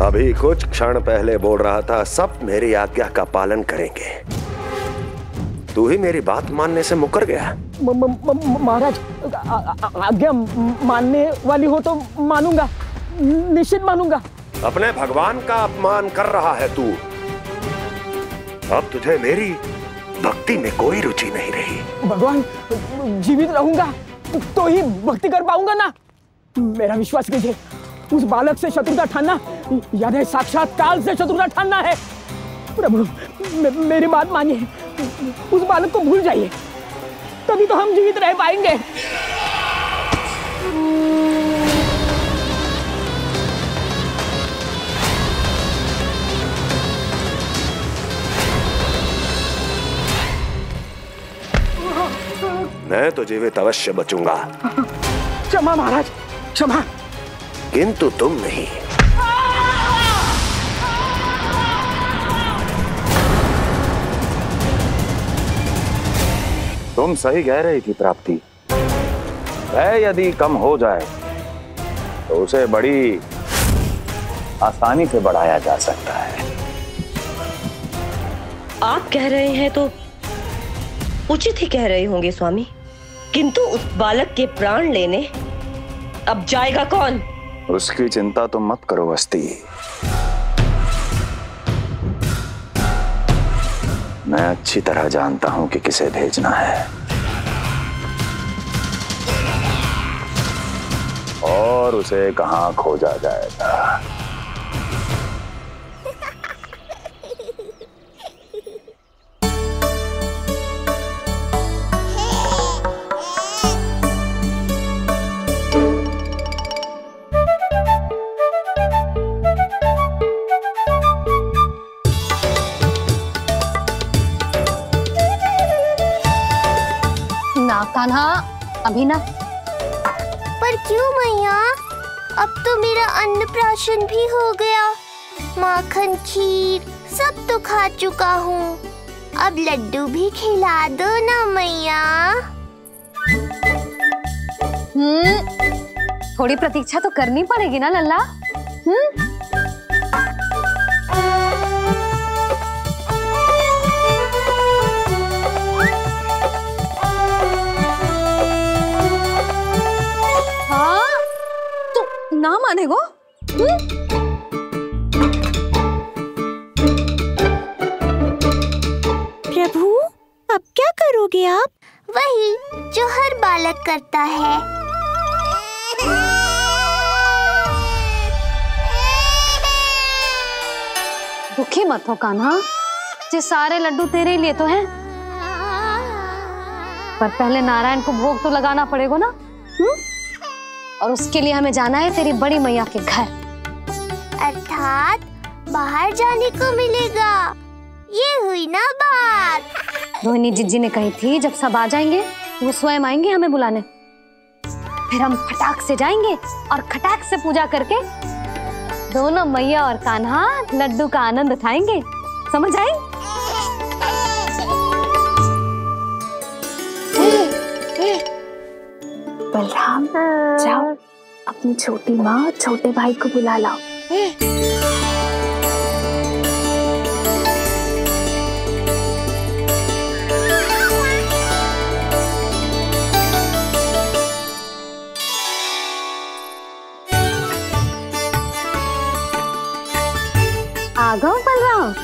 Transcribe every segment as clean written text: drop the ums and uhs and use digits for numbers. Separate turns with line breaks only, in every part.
अभी कुछ क्षण पहले बोल रहा था सब मेरी आज्ञा का पालन करेंगे। तू ही मेरी बात मानने से मुकर गया।
महाराज, आज्ञा मानने वाली हो तो मानूंगा, निश्चित मानूंगा।
अपने भगवान का अपमान कर रहा है तू। अब तुझे मेरी भक्ति में कोई रुचि नहीं रही।
भगवान, जीवित रहूंगा तो ही भक्ति कर पाऊंगा ना। मेरा विश्वास कीजिए, उस बालक से शत्रुता ठानना याद है, साक्षात काल से शत्रुता ठानना है। प्रभु, मेरी बात मानिए, उस बालक को भूल जाइए, तभी तो हम जीवित रह पाएंगे।
मैं तो जीवित अवश्य बचूंगा।
क्षमा महाराज, क्षमा।
किंतु तुम नहीं।
तुम सही कह रही थी प्राप्ति। भय यदि कम हो जाए तो उसे बड़ी आसानी से बढ़ाया जा सकता है।
आप कह रहे हैं तो उचित ही कह रहे होंगे स्वामी, किंतु उस बालक के प्राण लेने अब जाएगा कौन?
उसकी चिंता तुम मत करो वस्ती। मैं अच्छी तरह जानता हूं कि किसे भेजना है और उसे कहां खोजा जाएगा।
कान्हा, अभी ना।
पर क्यों मैया? अब तो मेरा अन्नप्राशन भी हो गया, माखन खीर सब तो खा चुका हूँ। अब लड्डू भी खिला दो ना मैया।
थोड़ी प्रतीक्षा तो करनी पड़ेगी ना लल्ला। ना मानेगो?
प्रभु, अब क्या करोगे आप? वही जो हर बालक करता है।
दुखी मत हो कान्हा, ये सारे लड्डू तेरे लिए तो हैं। पर पहले नारायण को भोग तो लगाना पड़ेगा ना। और उसके लिए हमें जाना है तेरी बड़ी मैया के घर।
अर्थात बाहर जाने को मिलेगा, ये हुई ना बात।
रोहिणी जीजी ने कही थी जब सब आ जाएंगे वो स्वयं आएंगे हमें बुलाने। फिर हम फटाक से जाएंगे और खटाक से पूजा करके दोनों मैया और कान्हा लड्डू का आनंद उठाएंगे। समझ आई?
बलराम, जाओ अपनी छोटी माँ और छोटे भाई को बुला लाओ।
आ गओ बलराम।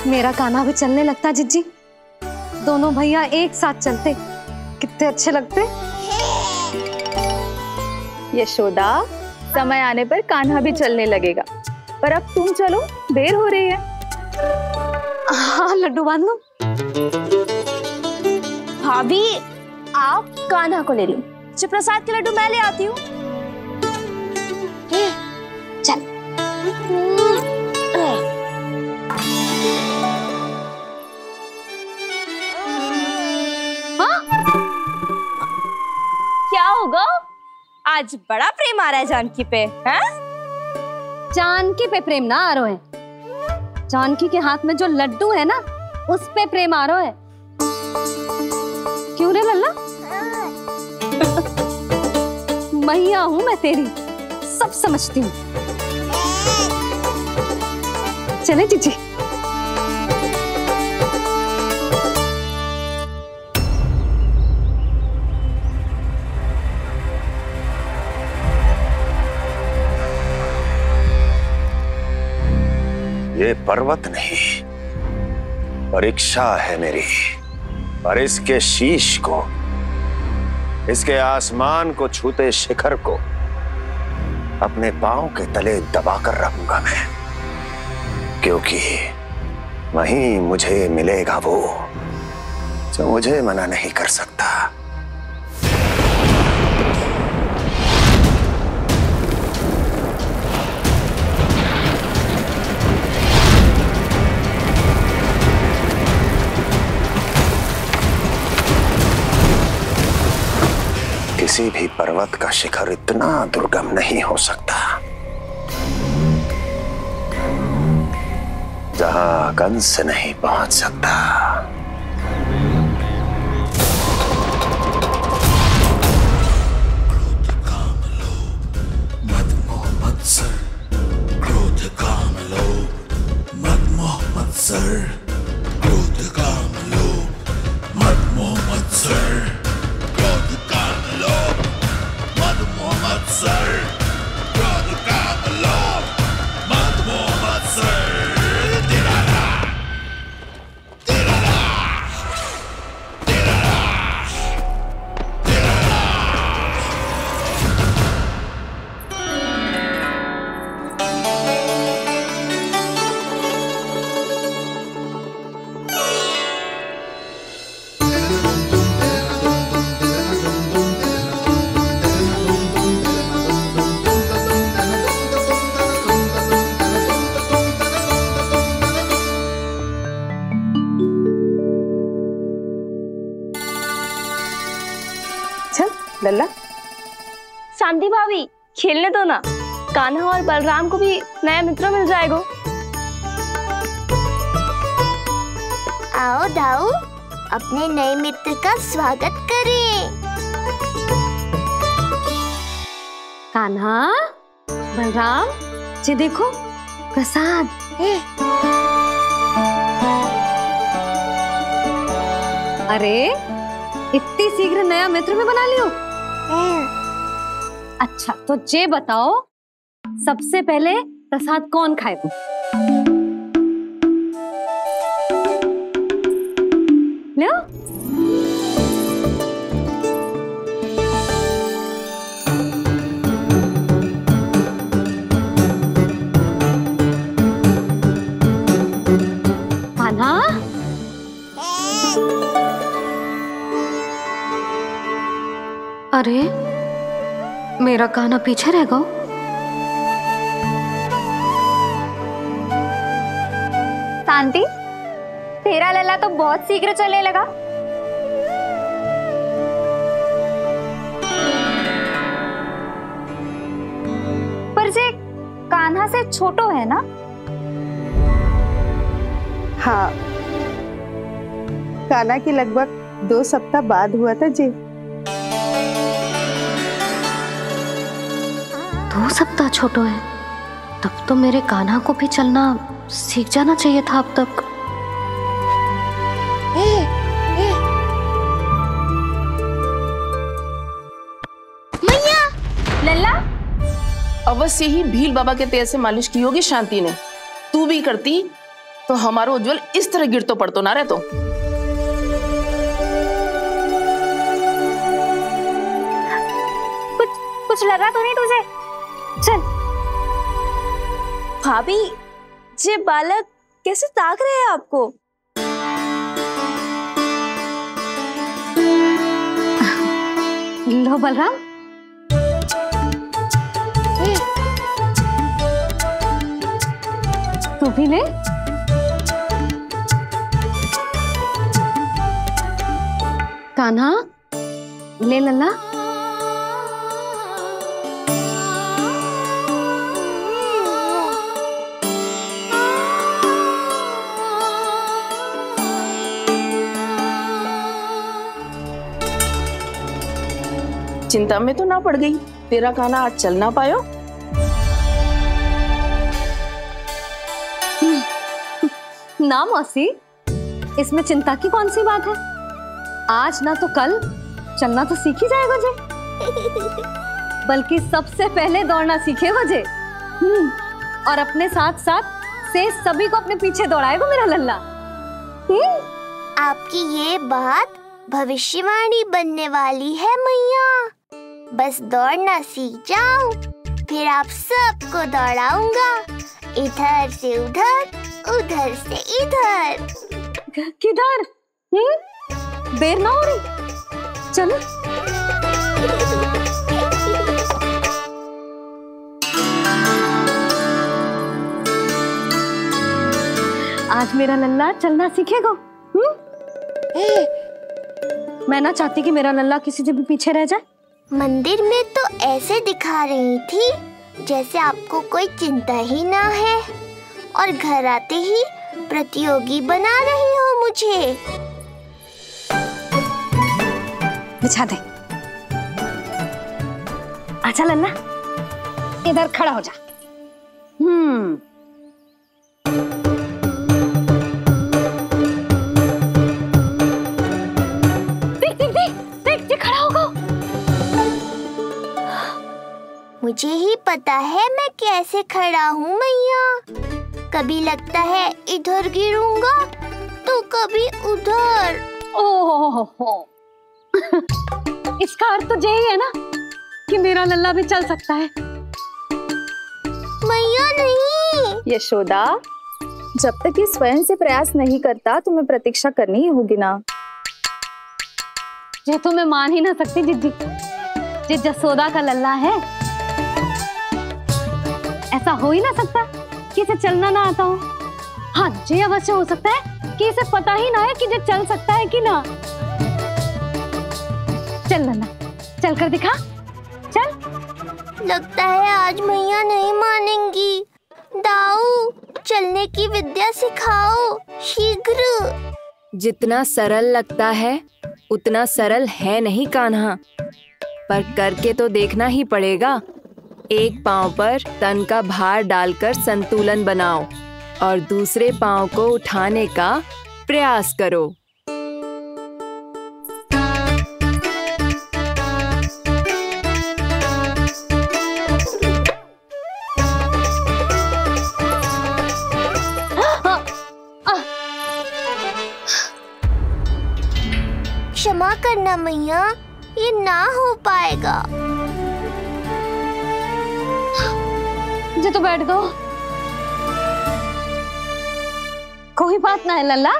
मेरा कान्हा भी चलने लगता जिज्जी। दोनों भैया एक साथ चलते कितने अच्छे लगते।
यशोदा, समय आने पर कान्हा भी चलने लगेगा, पर अब तुम चलो, देर हो रही है।
हाँ, लड्डू बांध लो।
भाभी, आप कान्हा को ले लो, प्रसाद के लड्डू मैं ले आती हूँ।
चल।
क्या होगा? आज बड़ा प्रेम आ रहा है जानकी पे, हैं?
जानकी पे प्रेम ना आरो है। जानकी के हाथ में जो लड्डू है ना, उस पे प्रेम आरो है। क्यों रे लल्ला? मैया हूं मैं तेरी, सब समझती हूँ। चले जीजी।
ये पर्वत नहीं, परीक्षा है मेरी। और इसके शीश को, इसके आसमान को छूते शिखर को अपने पांव के तले दबाकर रखूंगा मैं, क्योंकि वहीं मुझे मिलेगा वो जो मुझे मना नहीं कर सकता। किसी भी पर्वत का शिखर इतना दुर्गम नहीं हो सकता जहां कंस नहीं पहुंच सकता।
लल्ला,
शांति भाभी खेलने दो ना, कान्हा और बलराम को भी नया मित्र मिल जाएगा।
आओ दाऊ, अपने नए मित्र का स्वागत करें।
कान्हा, बलराम, ये देखो प्रसाद। अरे इतनी शीघ्र नया मित्र भी बना लियो? अच्छा तो ये बताओ, सबसे पहले प्रसाद कौन खाएगा? लो। कान्हा, अरे मेरा कान्हा पीछे रह गया।
शांति, तेरा लल्ला तो बहुत शीघ्र चलने लगा। पर जे कान्हा से छोटो है ना?
हाँ, कान्हा की लगभग 2 सप्ताह बाद हुआ था जी।
2 सप्ताह छोटो है, तब तो मेरे कान्हा को भी चलना सीख जाना चाहिए था अब तक।
मैया!
लल्ला,
अवश्य ही भील बाबा के तेल से मालिश की होगी शांति ने। तू भी करती तो हमारा उज्जवल इस तरह गिर तो पड़तो ना रहतो।
कुछ लगा तो नहीं तुझे? चल।
भाभी, ये बालक कैसे ताक रहे हैं आपको?
लो बलराम। तू भी ले। कान्हा, ले लल्ला।
चिंता में तो ना पड़ गई, तेरा कान्हा आज चल ना पायो।
ना मौसी, इसमें चिंता की कौन सी बात है? आज ना तो कल चलना तो सीख ही जाएगा जे। बल्कि सबसे पहले दौड़ना सीखेगा जे। और अपने साथ साथ से सभी को अपने पीछे दौड़ाएगा मेरा लल्ला।
आपकी ये बात भविष्यवाणी बनने वाली है मैया। बस दौड़ना सीख जाऊं, फिर आप सबको दौड़ाऊंगा, इधर से उधर, उधर से इधर।
किधर? देर ना हो रही, चलो। आज मेरा लल्ला चलना सीखेगा। मैं ना चाहती कि मेरा लल्ला किसी से भी पीछे रह जाए।
मंदिर में तो ऐसे दिखा रही थी जैसे आपको कोई चिंता ही ना है, और घर आते ही प्रतियोगी बना रही हो मुझे।
बिछा दे। अच्छा लल्ला, इधर खड़ा हो जा। देख खड़ा होगा।
मुझे ही पता है मैं कैसे खड़ा हूँ मैया। कभी लगता है इधर गिरूंगा तो कभी उधर।
ओह, इसका अर्थ तो यही है ना कि मेरा लल्ला भी चल सकता है।
मैया नहीं।
यशोदा, जब तक ये स्वयं से प्रयास नहीं करता तुम्हें प्रतीक्षा करनी ही होगी ना।
ये तो मैं मान ही ना सकती जिज्जी, ये जसोदा का लल्ला है। ऐसा हो ही ना सकता कि इसे चलना ना आता हो। हाँ, ये अवश्य हो सकता है कि इसे पता ही ना है कि ये चल सकता है कि ना। चल लल्ला, चल कर दिखा, चल।
लगता है आज मैया नहीं मानेंगी। दाऊ, चलने की विद्या सिखाओ शीघ्र।
जितना सरल लगता है उतना सरल है नहीं कान्हा, पर करके तो देखना ही पड़ेगा। एक पांव पर तन का भार डालकर संतुलन बनाओ और दूसरे पांव को उठाने का प्रयास करो।
क्षमा करना मैया, ये ना हो पाएगा।
जी तो बैठ गो। कोई बात ना है लल्ला,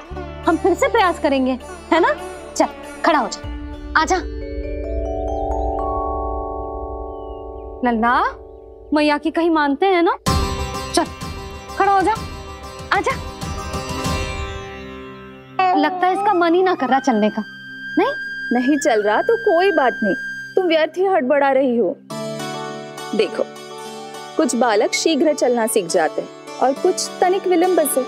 हम फिर से प्रयास करेंगे, है ना? चल खड़ा हो जा, आजा। लल्ला, मैया की कहीं मानते हैं ना? चल खड़ा हो जा, आजा। लगता है इसका मन ही ना कर रहा चलने का।
नहीं चल रहा तो कोई बात नहीं, तुम व्यर्थ ही हड़बड़ा रही हो। देखो, कुछ बालक शीघ्र चलना सीख जाते हैं और कुछ तनिक विलंब से।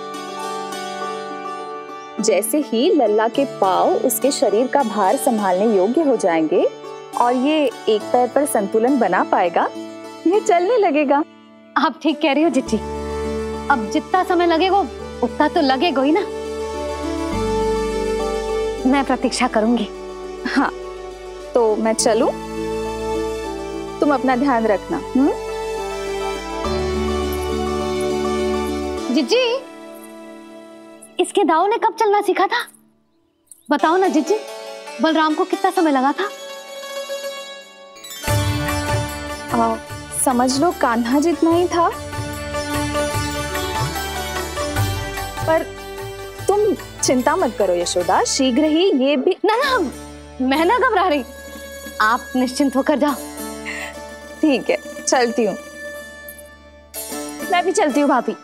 जैसे ही लल्ला के पांव उसके शरीर का भार संभालने योग्य हो जाएंगे और ये एक पैर पर संतुलन बना पाएगा, ये चलने लगेगा।
आप ठीक कह रही हो जिज्जी। अब जितना समय लगेगा उतना तो लगेगा ही ना। मैं प्रतीक्षा करूंगी।
हाँ, तो मैं चलूं? तुम अपना ध्यान रखना।
जिज्जी, इसके दाऊ ने कब चलना सीखा था? बताओ ना जिज्जी, बलराम को कितना समय लगा था?
समझ लो कान्हा जितना ही था। पर तुम चिंता मत करो यशोदा, शीघ्र ही ये भी।
ना, मैं ना घबरा रही, आप निश्चिंत होकर जाओ।
ठीक है, चलती हूँ।
मैं भी चलती हूँ भाभी।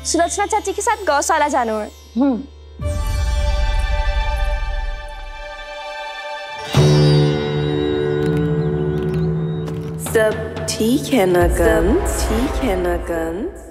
सुलोचना चाची के साथ गौशाला जाना है।
सब ठीक है ना कंस? ठीक है ना कंस?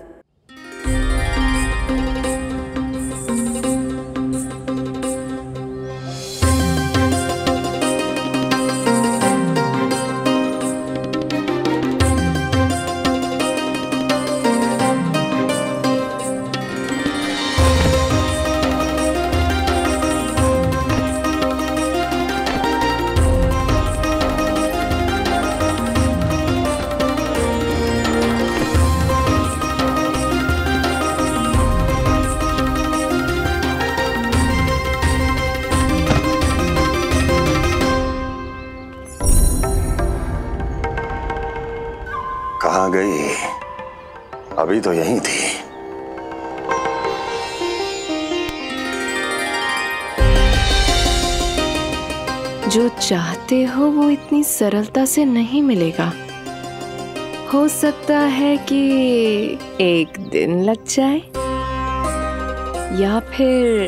कहाँ गई? अभी तो यहीं थी।
जो चाहते हो वो इतनी सरलता से नहीं मिलेगा। हो सकता है कि एक दिन लग जाए या फिर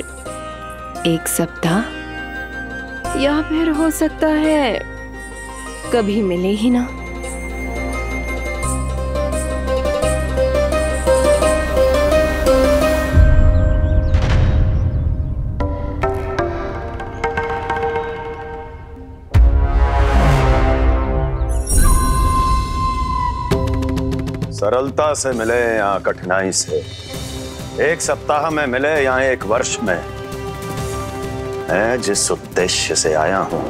एक सप्ताह, या फिर हो सकता है कभी मिले ही ना।
सरलता से मिले या कठिनाई से, एक सप्ताह में मिले या एक वर्ष में, मैं जिस उद्देश्य से आया हूं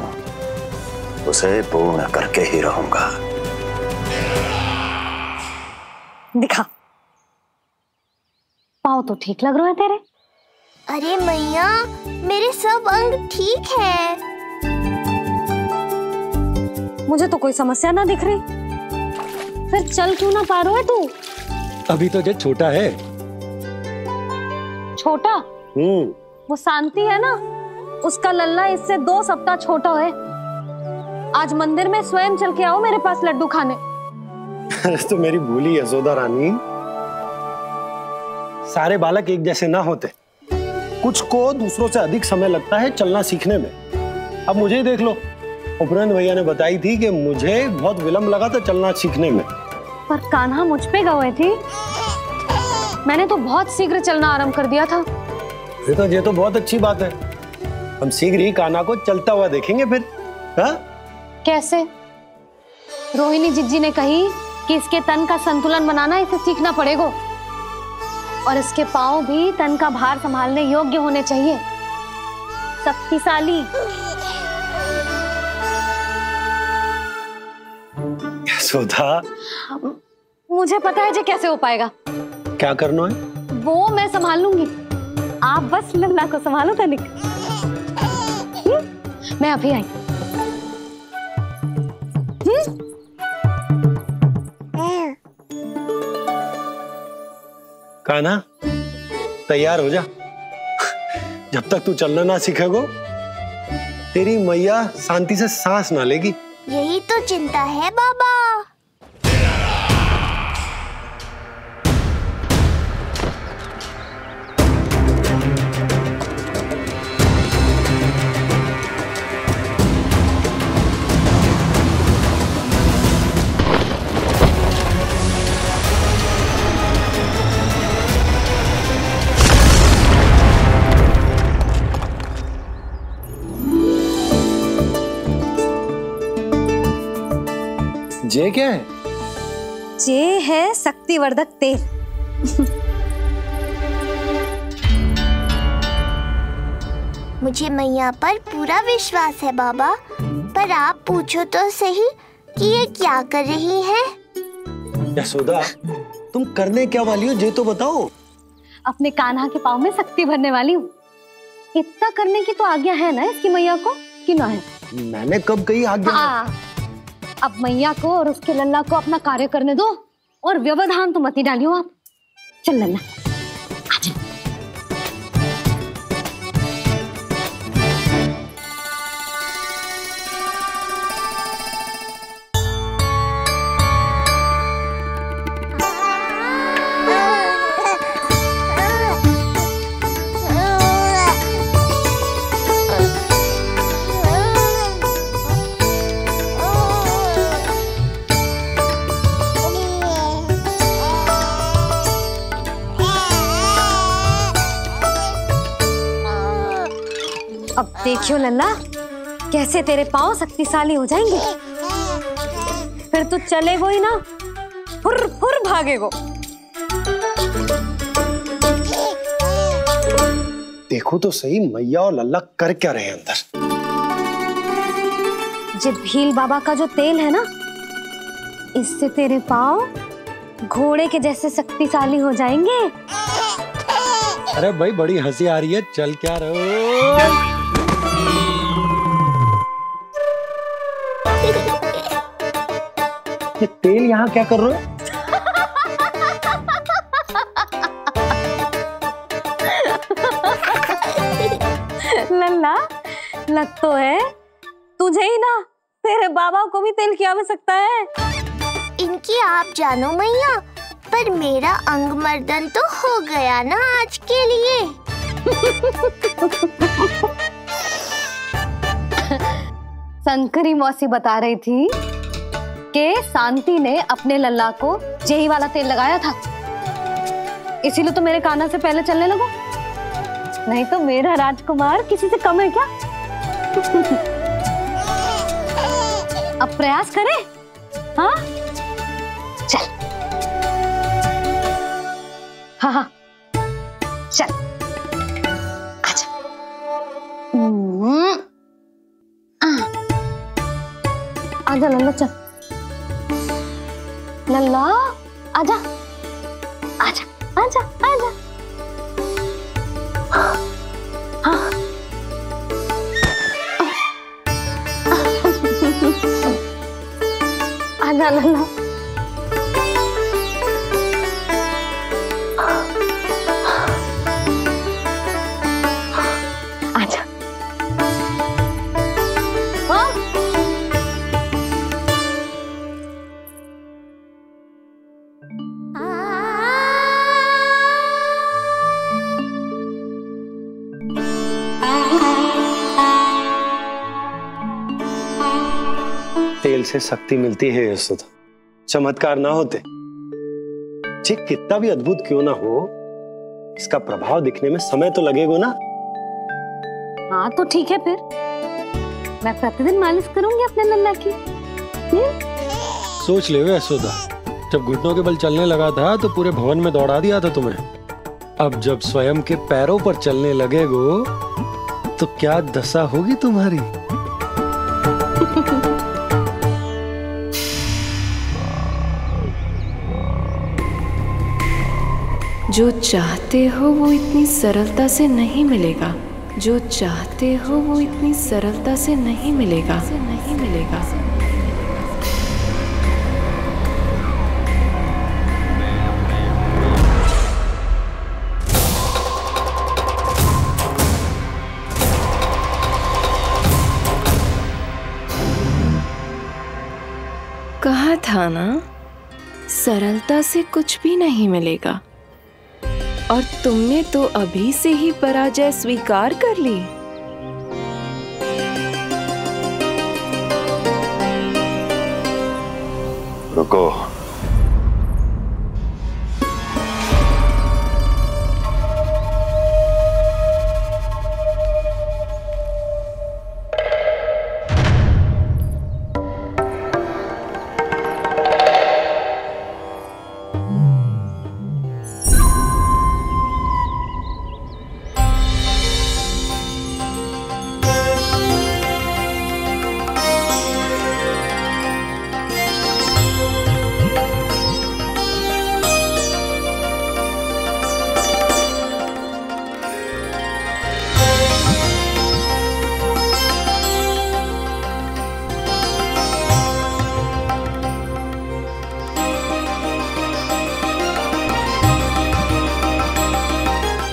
उसे पूर्ण करके ही रहूंगा।
दिखा, पाँव तो ठीक लग रहे हैं तेरे।
अरे मैया, मेरे सब अंग ठीक है।
मुझे तो कोई समस्या ना दिख रही। फिर चल क्यों ना पा रहा है तू?
अभी तो जो छोटा है।
छोटा? वो शांति है ना, उसका लल्ला इससे 2 सप्ताह छोटा है। आज मंदिर में स्वयं चल के आओ मेरे पास लड्डू खाने।
तो मेरी भूली यशोदा रानी, सारे बालक एक जैसे ना होते। कुछ को दूसरों से अधिक समय लगता है चलना सीखने में। अब मुझे ही देख लो, उपरांत भैया ने बताई थी कि मुझे बहुत विलंब लगा था चलना सीखने में।
पर कान्हा मुझ पे गए थी, मैंने तो बहुत शीघ्र चलना आरंभ कर दिया था।
ये तो बहुत अच्छी बात है। हम शीघ्र ही कान्हा को चलता हुआ देखेंगे फिर। हाँ?
कैसे? रोहिणी जिज्जी ने कही कि इसके तन का संतुलन बनाना इसे सीखना पड़ेगा, और इसके पांव भी तन का भार संभालने योग्य होने चाहिए, शक्तिशाली।
यशोदा,
मुझे पता है जे कैसे हो पाएगा।
क्या करना है?
वो मैं संभाल लूंगी, आप बस लल्ला को संभालो तनिक। मैं अभी आई।
कान्हा, तैयार हो जा। जब तक तू चलना ना सीखेगो, तेरी मैया शांति से सांस ना लेगी।
यही तो चिंता है बाबा।
जे क्या है?
जे है शक्तिवर्धक तेल।
मुझे मैया पर पूरा विश्वास है बाबा, पर आप पूछो तो सही कि ये क्या कर रही है?
यशोदा, तुम करने क्या वाली हो, जे तो बताओ।
अपने कान्हा के पाँव में शक्ति भरने वाली हूँ। इतना करने की तो आज्ञा है ना इसकी मैया को, कि ना है?
मैंने कब कही आज्ञा?
अब मैया को और उसके लल्ला को अपना कार्य करने दो, और व्यवधान तो मत ही डालियो आप। चल लल्ला, आजा। अब देखियो लल्ला, कैसे तेरे पांव शक्तिशाली हो जाएंगे। फिर तू चलेगो ही ना, फुर फुर भागेगो।
देखो तो सही, मैया और लल्ला कर क्या रहे हैं अंदर।
जे भील बाबा का जो तेल है ना, इससे तेरे पांव घोड़े के जैसे शक्तिशाली हो जाएंगे।
अरे भाई, बड़ी हंसी आ रही है, चल क्या रहो। ये तेल यहाँ क्या कर रहे हो?
लल्ला, लग तो है तुझे ही ना, तेरे बाबा को भी तेल की आवश्यकता है।
इनकी आप जानो मैया, पर मेरा अंग मर्दन तो हो गया ना आज के लिए।
शंकरी मौसी बता रही थी कि शांति ने अपने लल्ला को यही वाला तेल लगाया था, इसीलिए तो मेरे कान्हा से पहले चलने लगो, नहीं तो मेरा राजकुमार किसी से कम है क्या? अब प्रयास करें, हाँ चल, हाँ चल, आजा। आजा लल्ला, चल लल्ला, आजा आजा आजा आजा। हाँ आजा लल्ला। आजा।
तेल से शक्ति मिलती है यशोदा, चमत्कार ना होते, जी कितना भी अद्भुत क्यों ना हो, इसका प्रभाव दिखने में समय तो लगेगा ना।
हाँ तो ठीक है, फिर मैं प्रतिदिन मालिश करूंगी अपने लल्ला की।
सोच ले यशोदा, जब घुटनों के बल चलने लगा था तो पूरे भवन में दौड़ा दिया था तुम्हें, अब जब स्वयं के पैरों पर चलने लगेगो तो क्या दशा होगी तुम्हारी।
जो चाहते हो वो इतनी सरलता से नहीं मिलेगा, जो चाहते हो वो इतनी सरलता से नहीं मिलेगा, नहीं मिलेगा। कहा था ना, सरलता से कुछ भी नहीं मिलेगा, और तुमने तो अभी से ही पराजय स्वीकार कर ली।
रुको,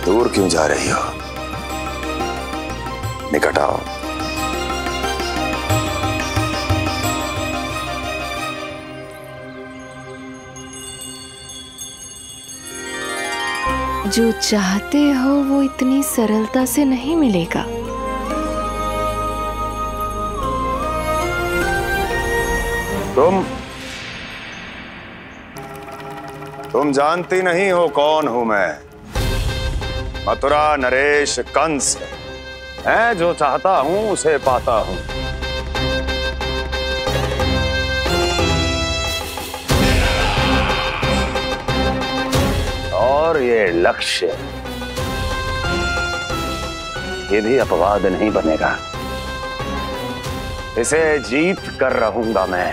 दूर क्यों जा रही हो? निकट आओ।
जो चाहते हो वो इतनी सरलता से नहीं मिलेगा।
तुम जानती नहीं हो कौन हूं मैं। मथुरा नरेश कंस है, जो चाहता हूं उसे पाता हूं। और ये लक्ष्य, ये भी अपवाद नहीं बनेगा। इसे जीत कर रहूंगा मैं।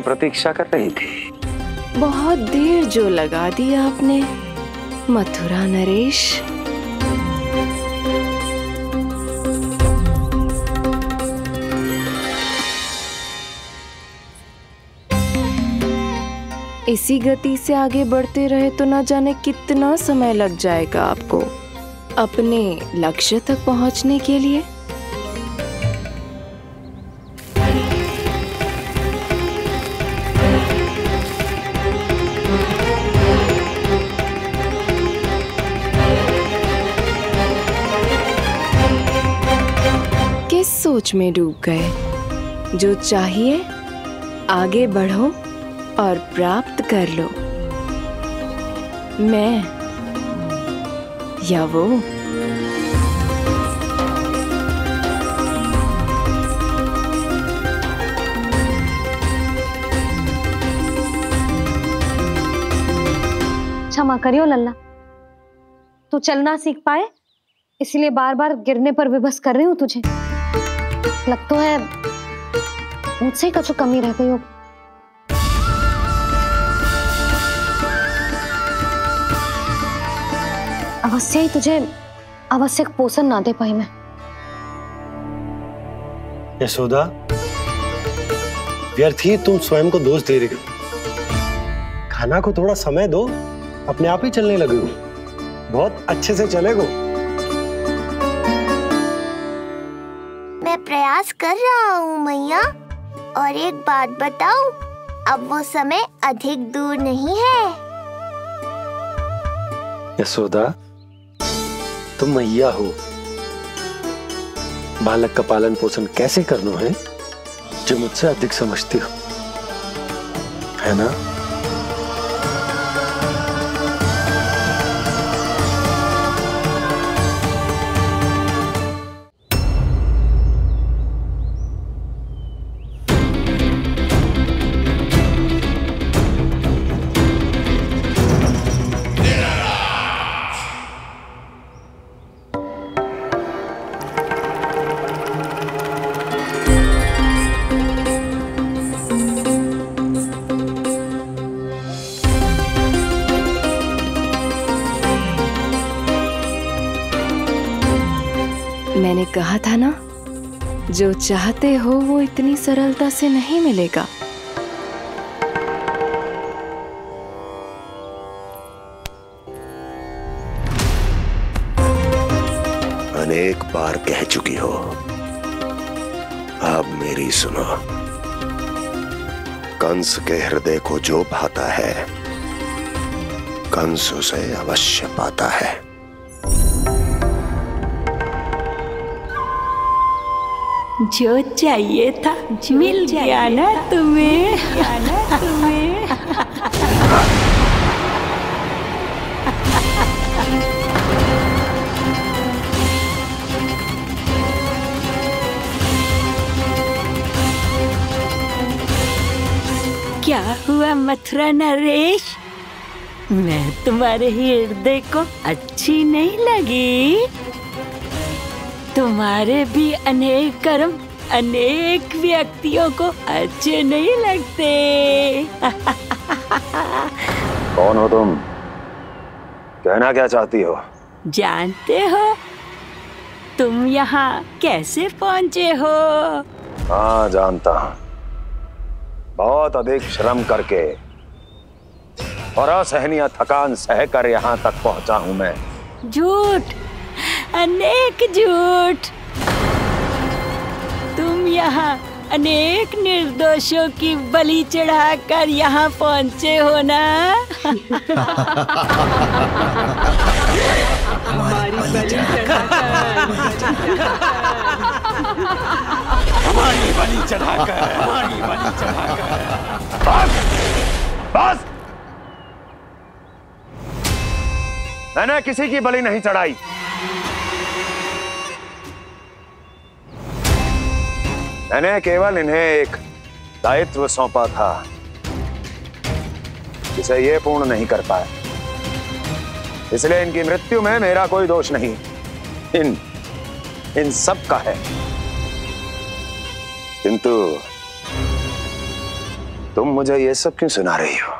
प्रतीक्षा कर रही थी।
बहुत देर जो लगा दी आपने मथुरा नरेश। इसी गति से आगे बढ़ते रहे तो ना जाने कितना समय लग जाएगा आपको अपने लक्ष्य तक पहुंचने के लिए। किस सोच में डूब गए? जो चाहिए आगे बढ़ो और प्राप्त कर लो। मैं या वो?
क्षमा करियो लल्ला, तू चलना सीख पाए इसलिए बार बार गिरने पर विवश कर रही हूँ तुझे। लगता है मुझसे कुछ कमी रह गई हो। अवश्य ही तुझे आवश्यक पोषण ना दे पाई मैं।
यशोदा, व्यर्थ ही तुम स्वयं को दोष दे रही हो। खाना को थोड़ा समय दो, अपने आप ही चलने लगे हो। बहुत अच्छे से चलेगो।
मैं प्रयास कर रहा हूँ मैया। और एक बात बताऊं, अब वो समय अधिक दूर नहीं है।
यशोदा, तुम मैया हो। बालक का पालन पोषण कैसे करना है जो मुझसे अधिक समझती हो, है ना?
मैंने कहा था ना, जो चाहते हो वो इतनी सरलता से नहीं मिलेगा।
अनेक बार कह चुकी हो, अब मेरी सुनो। कंस के हृदय को जो भाता है, कंस उसे अवश्य पाता है।
जो चाहिए था मिल गया ना तुम्हें। क्या हुआ मथुरा नरेश? मैं तुम्हारे हृदय को अच्छी नहीं लगी? तुम्हारे भी अनेक कर्म अनेक व्यक्तियों को अच्छे नहीं लगते।
कौन हो तुम? कहना क्या चाहती हो?
जानते हो तुम यहाँ कैसे पहुँचे हो?
हाँ, जानता हूँ। बहुत अधिक श्रम करके और असहनीय थकान सहकर यहाँ तक पहुँचा हूँ मैं।
झूठ, अनेक झूठ। तुम यहाँ अनेक निर्दोषों की बलि चढ़ाकर यहाँ पहुँचे हो ना?
हमारी बलि चढ़ाकर,
हमारी बलि चढ़ाकर। बस, मैंने किसी की बलि नहीं चढ़ाई। मैंने केवल इन्हें एक दायित्व सौंपा था जिसे ये पूर्ण नहीं कर पाए, इसलिए इनकी मृत्यु में मेरा कोई दोष नहीं, इन सब का है। किंतु तुम मुझे ये सब क्यों सुना रही हो?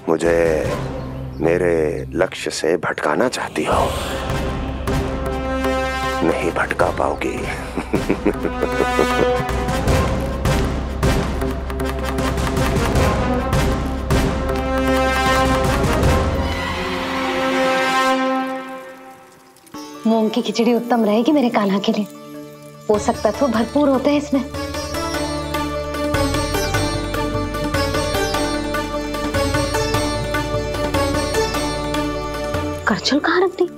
मुझे मेरे लक्ष्य से भटकाना चाहती हो? नहीं भटका पाओगी।
मूंग की खिचड़ी उत्तम रहेगी मेरे कान्हा के लिए। पोषक तत्व भरपूर होते हैं इसमें। करछुल कहाँ रख दी?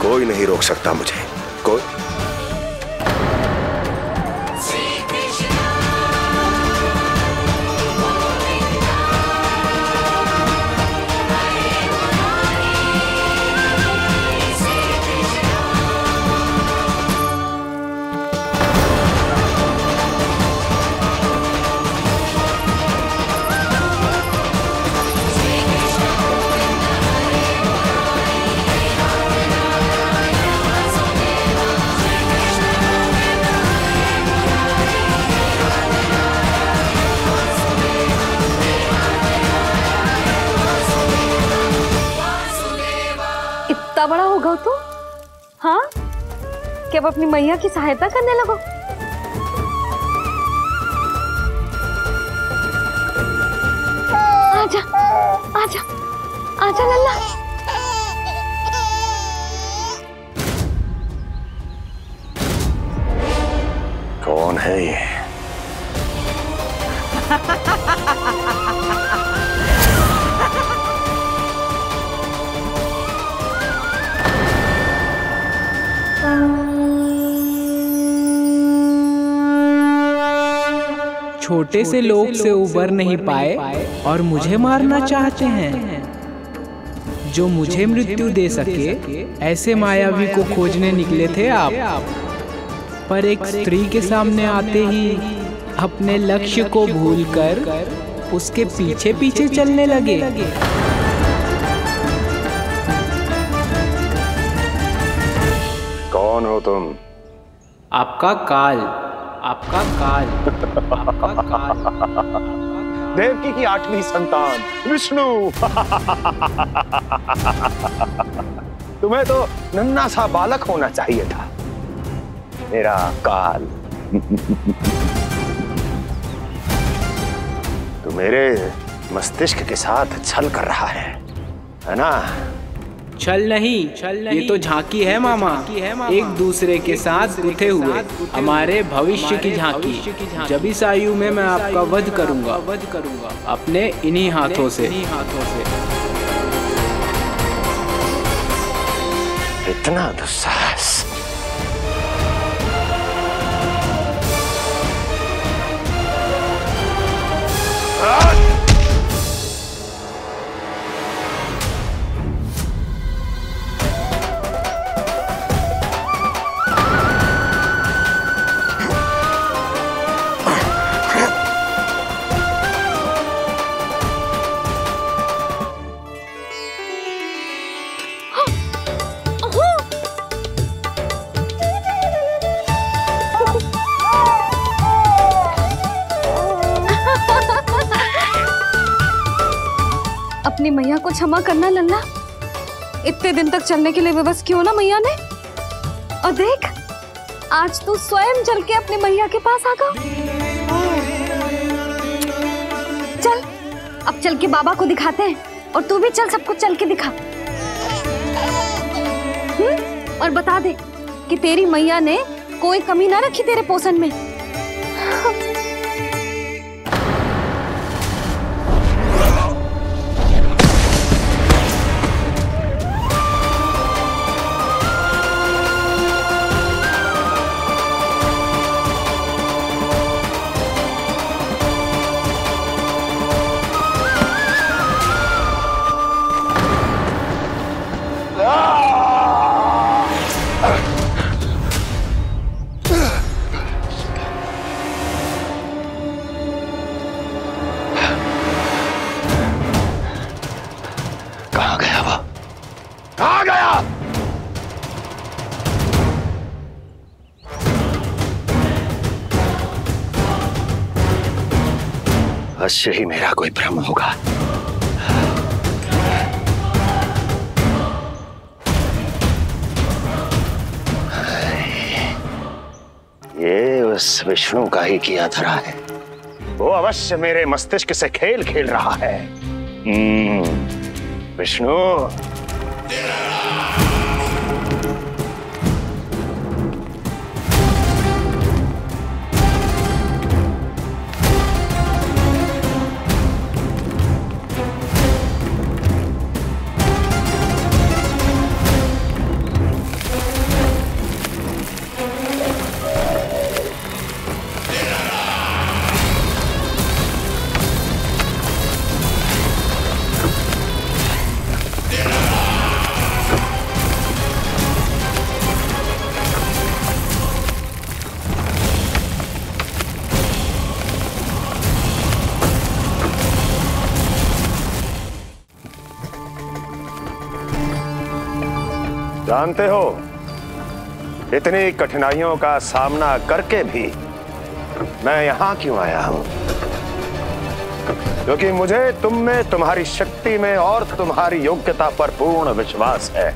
कोई नहीं रोक सकता मुझे, कोई।
बड़ा होगा तो हाँ कि अब अपनी मैया की सहायता करने लगो। आजा आजा आजा लल्ला।
कौन है ये?
छोटे से लोग से उबर नहीं पाए और मुझे मारना चाहते हैं। जो मुझे मृत्यु दे सके ऐसे मायावी को खोजने निकले थे आप, पर एक स्त्री के सामने आते ही अपने लक्ष्य को भूलकर उसके पीछे पीछे चलने लगे।
कौन हो तुम?
आपका काल, आपका काल, आपका काल।
देवकी की 8वीं संतान विष्णु। तुम्हें तो नन्हा सा बालक होना चाहिए था, मेरा काल। तो मेरे मस्तिष्क के साथ छल कर रहा है ना?
छल नहीं, ये तो झांकी है मामा। एक दूसरे के साथ गुथे हुए हमारे भविष्य की झांकी। जब इस आयु में मैं आपका वध करूंगा अपने इन्हीं हाथों से।
इतना दुस्साहस!
अपनी मैया को क्षमा करना लल्ला। इतने दिन तक चलने के लिए विवश क्यों ना मैया ने। और देख आज तू स्वयं चल के अपनी मैया के पास आ गया। चल अब चल के बाबा को दिखाते हैं और तू भी चल, सब कुछ चल के दिखा। और बता दे कि तेरी मैया ने कोई कमी ना रखी तेरे पोषण में।
अवश्य ही मेरा कोई भ्रम होगा। ये उस विष्णु का ही किया धरा है। वो अवश्य मेरे मस्तिष्क से खेल खेल रहा है। विष्णु, जानते हो इतनी कठिनाइयों का सामना करके भी मैं यहां क्यों आया हूं? क्योंकि मुझे तुम में, तुम्हारी शक्ति में और तुम्हारी योग्यता पर पूर्ण विश्वास है।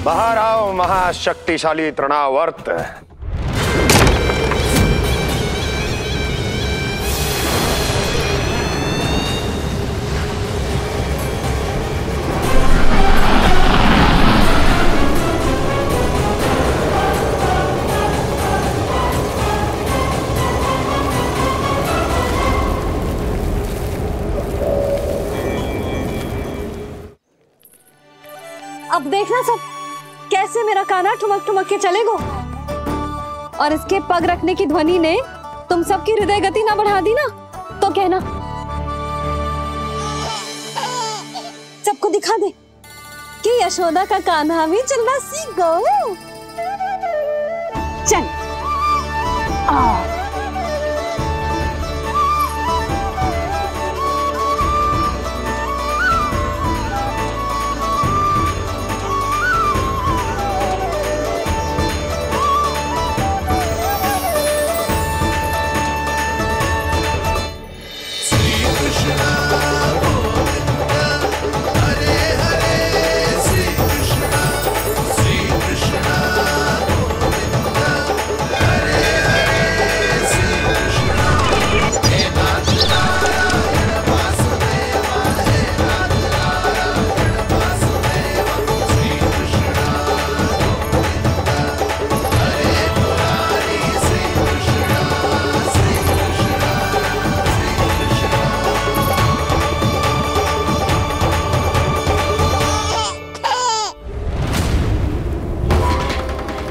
बाहर आओ महाशक्तिशाली तृणावर्त।
अब देखना सब कैसे मेरा कान्हा ठुमक ठुमक के चलेगा। और इसके पग रखने की ध्वनि ने तुम सबकी हृदय गति ना बढ़ा दी ना, तो कहना। सबको दिखा दे कि यशोदा का कान्हा भी चलना सीख गो। चल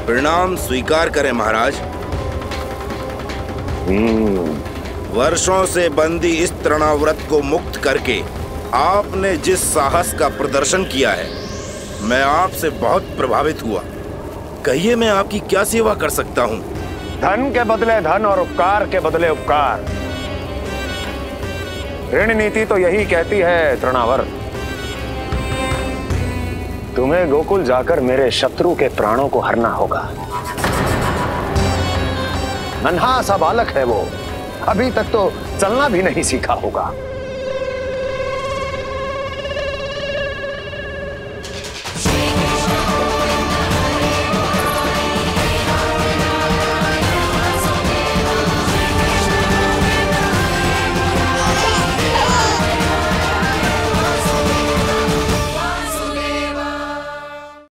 प्रणाम स्वीकार करें महाराज। वर्षों से बंदी इस तृणाव्रत को मुक्त करके आपने जिस साहस का प्रदर्शन किया है, मैं आपसे बहुत प्रभावित हुआ। कहिए मैं आपकी क्या सेवा कर सकता हूँ?
धन के बदले धन और उपकार के बदले उपकार, ऋण नीति तो यही कहती है तृणावर्त। तुम्हें गोकुल जाकर मेरे शत्रु के प्राणों को हरना होगा। नन्हा सा बालक है वो, अभी तक तो चलना भी नहीं सीखा होगा।